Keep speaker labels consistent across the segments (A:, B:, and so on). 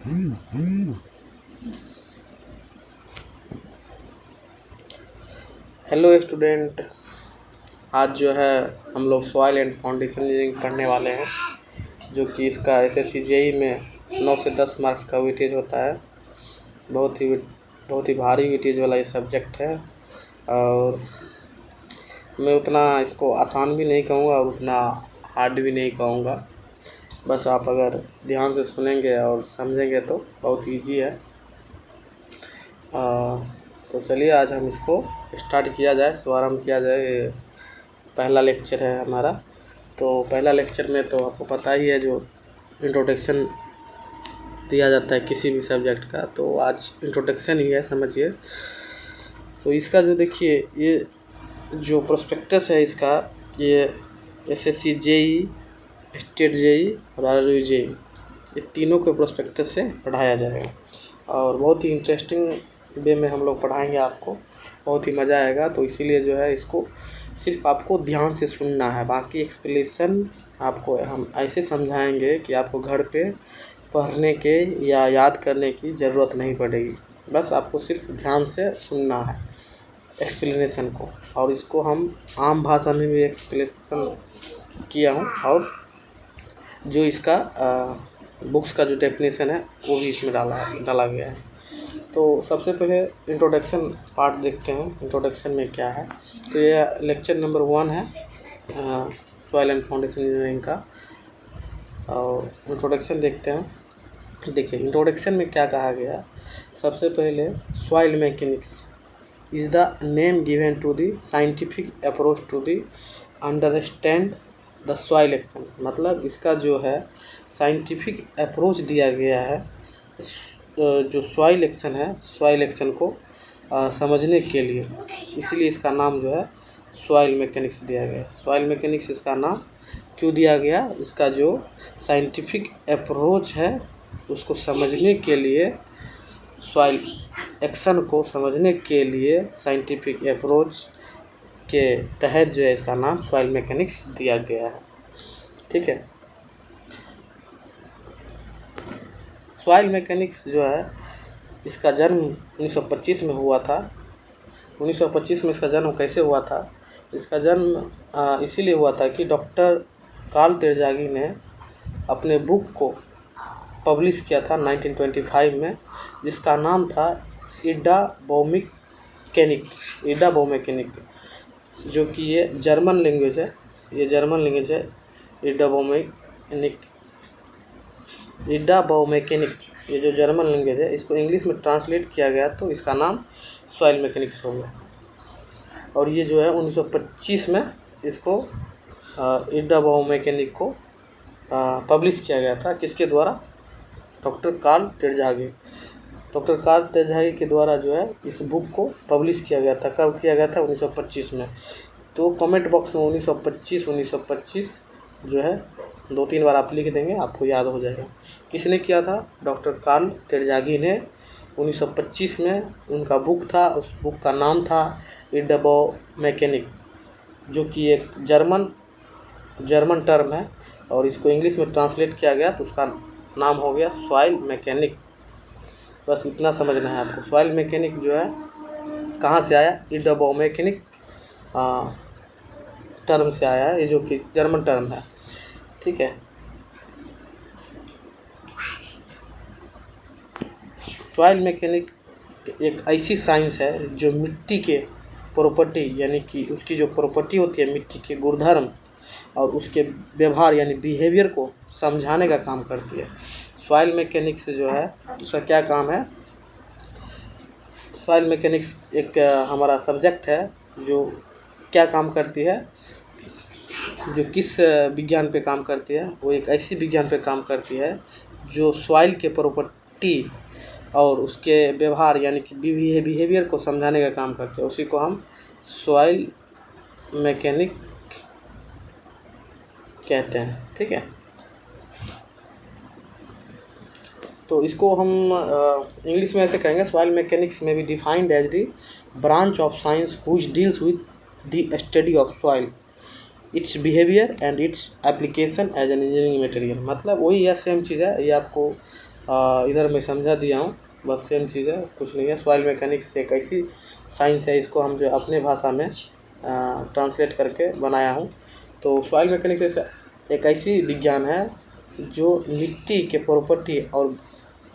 A: Hello student, आज जो है हम लोग सॉइल एंड फाउंडेशन इंजीनियरिंग पढ़ने वाले हैं, जो कि इसका एसएससी जेई में 9 से 10 मार्क्स का वेटेज होता है। बहुत ही भारी वेटेज वाला ये सब्जेक्ट है और मैं उतना इसको आसान भी नहीं कहूँगा और उतना हार्ड भी नहीं कहूँगा। बस आप अगर ध्यान से सुनेंगे और समझेंगे तो बहुत ईजी है। तो चलिए आज हम इसको स्टार्ट किया जाए, शुभारंभ किया जाए। ये पहला लेक्चर है हमारा। तो पहला लेक्चर में तो आपको पता ही है, जो इंट्रोडक्शन दिया जाता है किसी भी सब्जेक्ट का, तो आज इंट्रोडक्शन ही है, समझिए। तो इसका जो देखिए, ये जो प्रोस्पेक्टस है इसका, ये एसएससी जेई, स्टेट जेई और आरआरबी जेई, ये तीनों के प्रोस्पेक्टस से पढ़ाया जाएगा और बहुत ही इंटरेस्टिंग वे में हम लोग पढ़ाएंगे आपको, बहुत ही मज़ा आएगा। तो इसीलिए जो है इसको सिर्फ आपको ध्यान से सुनना है, बाकी एक्सप्लेनेशन आपको हम ऐसे समझाएंगे कि आपको घर पे पढ़ने के या याद करने की ज़रूरत नहीं पड़ेगी। बस आपको सिर्फ ध्यान से सुनना है एक्सप्लेनेशन को, और इसको हम आम भाषा में भी एक्सप्लेनेशन किया हूँ और जो इसका बुक्स का जो डेफिनेशन है वो भी इसमें डाला गया है। तो सबसे पहले इंट्रोडक्शन पार्ट देखते हैं, इंट्रोडक्शन में क्या है। तो ये लेक्चर नंबर 1 है सॉइल एंड फाउंडेशन इंजीनियरिंग का, और इंट्रोडक्शन देखते हैं। देखिए इंट्रोडक्शन में क्या कहा गया। सबसे पहले soil mechanics is the name given to the scientific approach to the understand the soil action. मतलब इसका जो है साइंटिफिक अप्रोच दिया गया है जो सॉइल एक्शन है, सॉइल एक्शन को समझने के लिए, इसलिए इसका नाम जो है सॉइल मैकेनिक्स दिया गया। सॉइल मैकेनिक्स इसका नाम क्यों दिया गया? इसका जो साइंटिफिक अप्रोच है उसको समझने के लिए, सॉइल एक्शन को समझने के लिए साइंटिफिक अप्रोच के तहत जो है इसका नाम सॉइल मैकेनिक्स दिया गया है। ठीक है। सॉइल मैकेनिक्स जो है इसका जन्म 1925 में हुआ था। 1925 में इसका जन्म कैसे हुआ था? इसका जन्म इसीलिए हुआ था कि डॉक्टर कार्ल तेरजागी ने अपने बुक को पब्लिश किया था 1925 में, जिसका नाम था इडा बायोमेकेनिक, जो कि ये जर्मन लैंग्वेज है। इडा बायोमेकेनिक ये जो जर्मन लैंग्वेज है, इसको इंग्लिश में ट्रांसलेट किया गया तो इसका नाम सॉइल मैकेनिक्स हो गया। और ये जो है 1925 में इसको इडा बायोमेकेनिक को पब्लिश किया गया था। किसके द्वारा? डॉक्टर कार्ल तेरजागी के द्वारा जो है इस बुक को पब्लिश किया गया था। कब किया गया था? 1925 में। तो कमेंट बॉक्स में 1925 जो है 2-3 बार आप लिख देंगे, आपको याद हो जाएगा। किसने किया था? डॉक्टर कार्ल तेरजागी ने 1925 में। उनका बुक था, उस बुक का नाम था इडा बायोमेकेनिक, जो कि एक जर्मन टर्म है, और इसको इंग्लिश में ट्रांसलेट किया गया तो उसका नाम हो गया सॉइल मैकेनिक। बस इतना समझना है आपको। सॉइल मैकेनिक जो है कहाँ से आया? इडा बायोमेकेनिक टर्म से आया है, ये जो कि जर्मन टर्म है। ठीक है। सॉइल मैकेनिक एक ऐसी साइंस है जो मिट्टी के प्रॉपर्टी, यानी कि उसकी जो प्रॉपर्टी होती है, मिट्टी के गुणधर्म और उसके व्यवहार यानी बिहेवियर को समझाने का काम करती है। सॉइल मैकेनिक्स जो है उसका क्या काम है? सॉइल मैकेनिक्स एक हमारा सब्जेक्ट है जो क्या काम करती है, जो किस विज्ञान पे काम करती है? वो एक ऐसी विज्ञान पे काम करती है जो सॉइल के प्रॉपर्टी और उसके व्यवहार यानी कि बिहेवियर को समझाने का काम करते हैं। उसी को हम सॉइल मैकेनिक कहते हैं। ठीक है। तो इसको हम इंग्लिश में ऐसे कहेंगे, soil mechanics may be defined as the branch of science which deals with the study of soil, its behaviour and its application as an engineering material. मतलब वही है, सेम चीज़ है। ये आपको इधर मैं समझा दिया हूँ, बस सेम चीज़ है, कुछ नहीं है। सॉइल मैकेनिक्स एक ऐसी साइंस है, इसको हम जो अपने भाषा में ट्रांसलेट करके बनाया हूँ। तो सॉइल मैकेनिक्स एक ऐसी विज्ञान है जो मिट्टी के प्रॉपर्टी और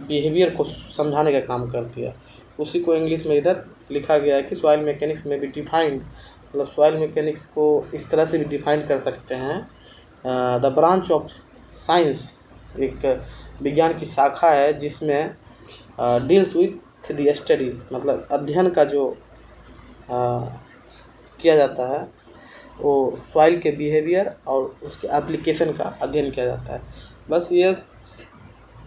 A: बिहेवियर को समझाने का काम करती है। उसी को इंग्लिश में इधर लिखा गया है कि सॉइल मैकेनिक्स में भी डिफाइंड, मतलब सॉइल मैकेनिक्स को इस तरह से भी डिफाइन कर सकते हैं, द ब्रांच ऑफ साइंस, एक विज्ञान की शाखा है जिसमें डील्स विथ द स्टडी, मतलब अध्ययन का जो किया जाता है वो सॉइल के बिहेवियर और उसके एप्लीकेशन का अध्ययन किया जाता है। बस ये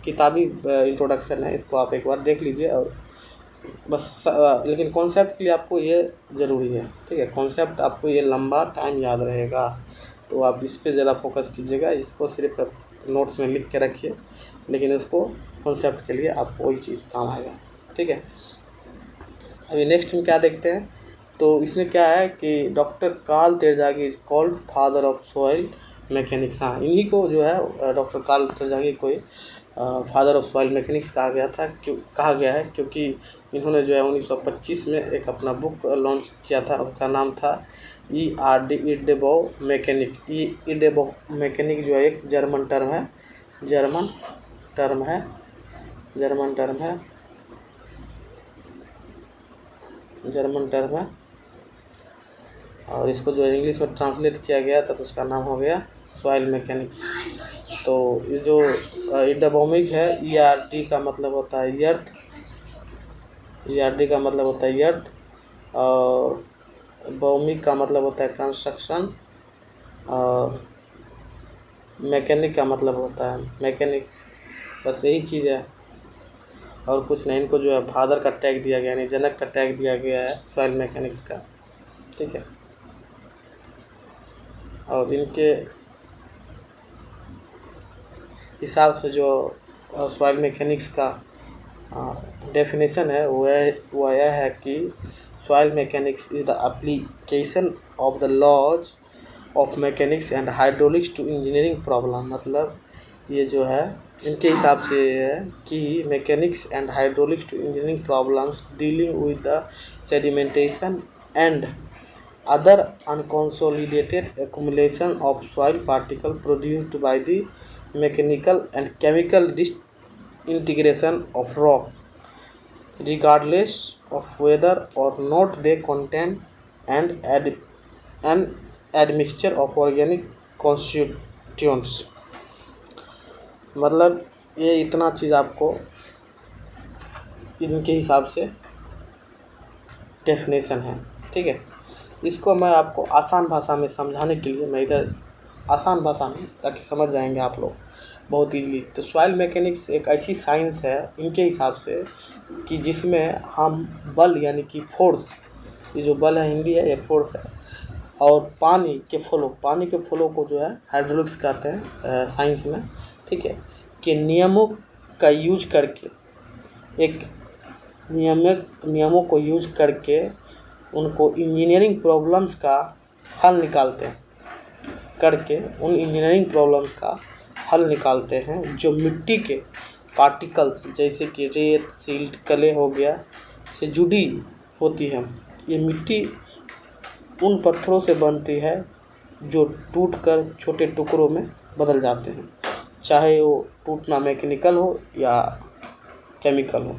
A: किताबी इंट्रोडक्शन है, इसको आप एक बार देख लीजिए और बस लेकिन कॉन्सेप्ट के लिए आपको ये ज़रूरी है, ठीक है। कॉन्सेप्ट आपको ये लंबा टाइम याद रहेगा, तो आप इस पे ज़्यादा फोकस कीजिएगा। इसको सिर्फ नोट्स में लिख के रखिए, लेकिन उसको कॉन्सेप्ट के लिए आपको वही चीज़ काम आएगा, ठीक है। अभी नेक्स्ट में क्या देखते हैं, तो इसमें क्या है कि doctor Karl Terzaghi is called father of soil mechanics. हाँ, इन्हीं को जो है डॉक्टर कार्ल तेरजागी को फादर ऑफ सॉइल मैकेनिक्स कहा गया है क्योंकि इन्होंने जो है 1925 में एक अपना बुक लॉन्च किया था, उसका नाम था इडेबो मैकेनिक। इडेबो मैकेनिक जो है एक जर्मन टर्म है और इसको जो इंग्लिश में ट्रांसलेट किया गया था तो उसका नाम हो गया सॉइल मैकेनिक्स। तो ये जो इडेबोमिक है, ERD का मतलब होता है अर्थ, और भौमिक का मतलब होता है कंस्ट्रक्शन, और मैकेनिक का मतलब होता है मैकेनिक। बस यही चीज़ है और कुछ नहीं। इनको जो है फादर का टैग दिया गया, यानी जनक का टैग दिया गया है सॉइल मैकेनिक्स का, ठीक है। और इनके हिसाब से जो सॉइल मैकेनिक्स का डेफिनेशन है वो यह है कि soil mechanics is the application of the laws of mechanics and hydraulics to engineering problem. मतलब ये जो है इनके हिसाब से है कि mechanics and hydraulics to engineering problems dealing with the sedimentation and other unconsolidated accumulation of soil particle produced by the mechanical and chemical disintegration of rock, regardless of whether or not they contain an admixture of organic constituents। मतलब ये इतना चीज़ आपको इनके हिसाब से definition है, ठीक है। इसको मैं आपको आसान भाषा में समझाने के लिए मैं इधर आसान भाषा में, ताकि समझ जाएंगे आप लोग बहुत ईजीली। तो सॉइल मैकेनिक्स एक ऐसी साइंस है इनके हिसाब से कि जिसमें हम बल यानी कि फोर्स, ये जो बल है हिंदी है, ये फोर्स है, और पानी के फ्लो को जो है हाइड्रोलिक्स कहते हैं साइंस में, ठीक है, के नियमों का यूज करके, एक नियमों को यूज करके उनको इंजीनियरिंग प्रॉब्लम्स का हल निकालते हैं जो मिट्टी के पार्टिकल्स जैसे कि रेत, सिल्ट, कले हो गया से जुड़ी होती है। ये मिट्टी उन पत्थरों से बनती है जो टूटकर छोटे टुकड़ों में बदल जाते हैं, चाहे वो टूटना मैकेनिकल हो या केमिकल हो,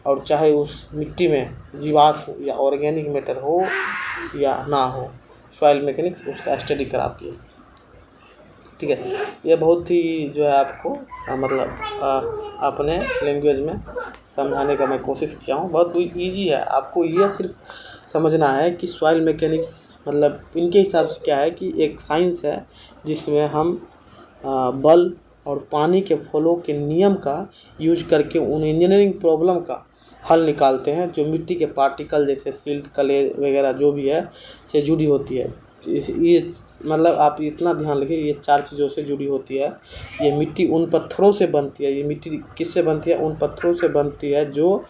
A: और चाहे उस मिट्टी में जीवाश्म या ऑर्गेनिक मैटर हो या ना हो, सॉइल मैकेनिक्स उसका स्टडी कराती है, ठीक है। ये बहुत ही जो है आपको मतलब अपने लैंग्वेज में समझाने का मैं कोशिश किया हूँ। बहुत इजी है, आपको ये सिर्फ समझना है कि सॉइल मैकेनिक्स मतलब इनके हिसाब से क्या है कि एक साइंस है जिसमें हम बल और पानी के फ्लो के नियम का यूज करके उन इंजीनियरिंग प्रॉब्लम का हल निकालते हैं जो मिट्टी के पार्टिकल जैसे सिल्ट, कले वगैरह जो भी है से जुड़ी होती है। ये मतलब आप इतना ध्यान रखिए, ये 4 चीज़ों से जुड़ी होती है। ये मिट्टी उन पत्थरों से बनती है, ये मिट्टी किससे बनती है? उन पत्थरों से बनती है जो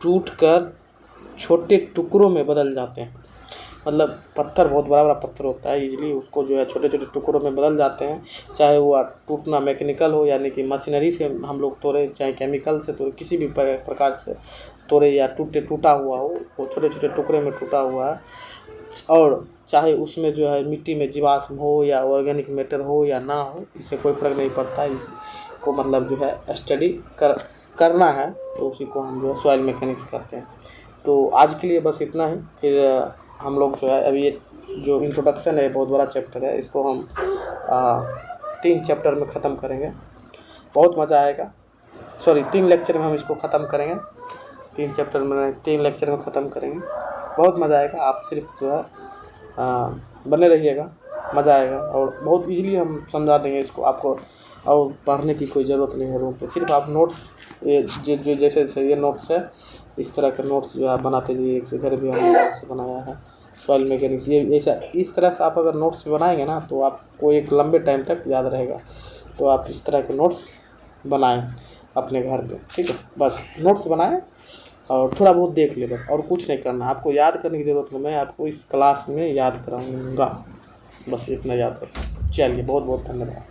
A: टूटकर छोटे टुकड़ों में बदल जाते हैं। मतलब पत्थर बहुत बड़ा पत्थर होता है, ईजिली उसको जो है छोटे छोटे टुकड़ों में बदल जाते हैं। चाहे वो टूटना मैकेनिकल हो, यानी कि मशीनरी से हम लोग तोड़े, चाहे केमिकल से तोड़े, किसी भी प्रकार से तोड़े या टूटा हुआ हो, वो छोटे छोटे टुकड़े में टूटा हुआ है। और चाहे उसमें जो है मिट्टी में जीवाश्म हो या ऑर्गेनिक मैटर हो या ना हो, इससे कोई फर्क नहीं पड़ता। इसको मतलब जो है स्टडी करना है तो उसी को हम जो है सॉइल मैकेनिक्स करते हैं। तो आज के लिए बस इतना ही। फिर हम लोग जो है अभी ये जो इंट्रोडक्शन है बहुत बड़ा चैप्टर है, इसको हम 3 चैप्टर में ख़त्म करेंगे। बहुत मज़ा आएगा। 3 लेक्चर में हम इसको ख़त्म करेंगे। 3 चैप्टर में 3 लेक्चर में ख़त्म करेंगे। बहुत मज़ा आएगा। आप सिर्फ जो है बने रहिएगा, मज़ा आएगा। और बहुत ईजीली हम समझा देंगे इसको आपको, और पढ़ने की कोई ज़रूरत नहीं है रूम पे। सिर्फ आप नोट्स ये जो जैसे ये नोट्स है, इस तरह के नोट्स जो आप बनाते जाइए। घर भी हमने नोट्स बनाया है सॉइल मैकेनिक्स। ये ऐसा इस तरह से आप अगर नोट्स बनाएंगे ना तो आपको एक लंबे टाइम तक याद रहेगा। तो आप इस तरह के नोट्स बनाएं अपने घर पे, ठीक है। बस नोट्स बनाएं और थोड़ा बहुत देख ले, बस और कुछ नहीं करना। आपको याद करने की ज़रूरत नहीं, मैं आपको इस क्लास में याद कराऊँगा। बस इतना याद रखें। चलिए, बहुत बहुत धन्यवाद।